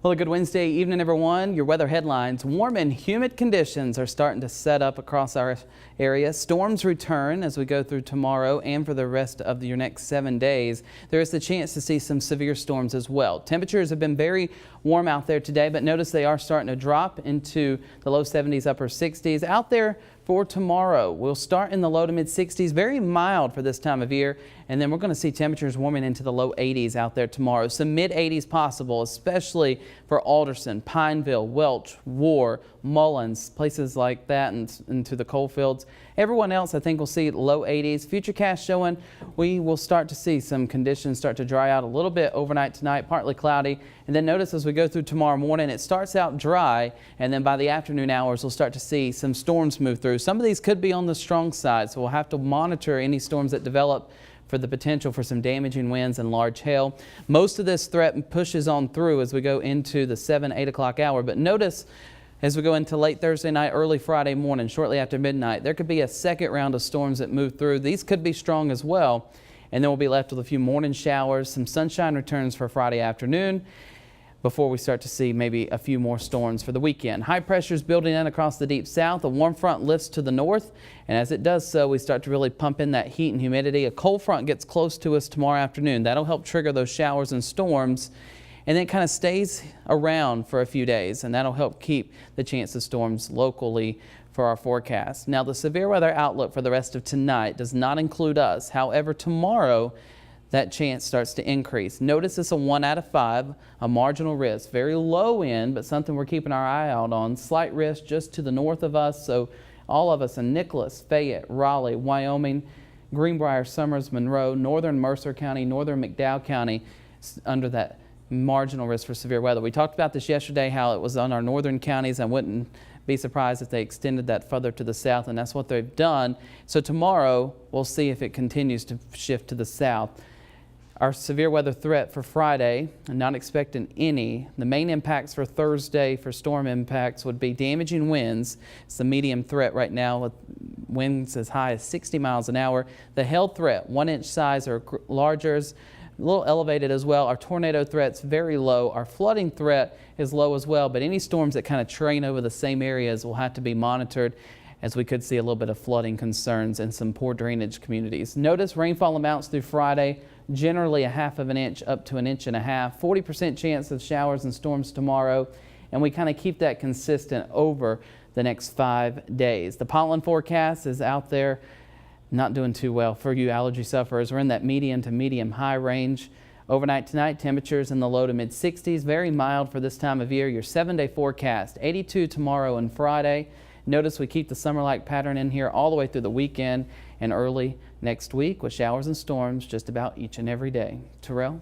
Well, a good Wednesday evening, everyone. Your weather headlines. Warm and humid conditions are starting to set up across our area. Storms return as we go through tomorrow and for the rest of your next 7 days. There is the chance to see some severe storms as well. Temperatures have been very warm out there today, but notice they are starting to drop into the low 70s, upper 60s. Out there for tomorrow, we'll start in the low to mid 60s, very mild for this time of year, and then we're going to see temperatures warming into the low 80s out there tomorrow. Some mid 80s possible, especially for Alderson, Pineville, Welch, War, Mullins, places like that, and into the coal fields. Everyone else, I think, will see low 80s. Futurecast showing we will start to see some conditions start to dry out a little bit overnight tonight, partly cloudy. And then notice as we go through tomorrow morning, it starts out dry, and then by the afternoon hours, we'll start to see some storms move through. Some of these could be on the strong side, so we'll have to monitor any storms that develop for the potential for some damaging winds and large hail. Most of this threat pushes on through as we go into the 8 o'clock hour. But notice as we go into late Thursday night, early Friday morning, shortly after midnight, there could be a second round of storms that move through. These could be strong as well. And then we'll be left with a few morning showers. Some sunshine returns for Friday afternoon before we start to see maybe a few more storms for the weekend. High pressure is building in across the deep south. A warm front lifts to the north, and as it does so, we start to really pump in that heat and humidity. A cold front gets close to us tomorrow afternoon. That'll help trigger those showers and storms, and then it kind of stays around for a few days, and that'll help keep the chance of storms locally for our forecast. Now, the severe weather outlook for the rest of tonight does not include us. However, tomorrow, that chance starts to increase. Notice it's a 1 out of 5, a marginal risk. Very low end, but something we're keeping our eye out on. Slight risk just to the north of us, so all of us in Nicholas, Fayette, Raleigh, Wyoming, Greenbrier, Summers, Monroe, northern Mercer County, northern McDowell County, under that marginal risk for severe weather. We talked about this yesterday, how it was on our northern counties. I wouldn't be surprised if they extended that further to the south, and that's what they've done. So tomorrow, we'll see if it continues to shift to the south. Our severe weather threat for Friday, I'm not expecting any. The main impacts for Thursday for storm impacts would be damaging winds. It's the medium threat right now with winds as high as 60 miles an hour. The hail threat, 1 inch size or larger, is a little elevated as well. Our tornado threat's very low. Our flooding threat is low as well, but any storms that kind of train over the same areas will have to be monitored, as we could see a little bit of flooding concerns in some poor drainage communities. Notice rainfall amounts through Friday, generally 1/2 inch up to 1.5 inches. 40% chance of showers and storms tomorrow, and we kind of keep that consistent over the next 5 days. The pollen forecast is out there, not doing too well for you allergy sufferers. We're in that medium to medium high range. Overnight tonight, temperatures in the low to mid 60s, very mild for this time of year. Your 7-day forecast, 82 tomorrow and Friday. Notice we keep the summer-like pattern in here all the way through the weekend and early next week with showers and storms just about each and every day. Terrell?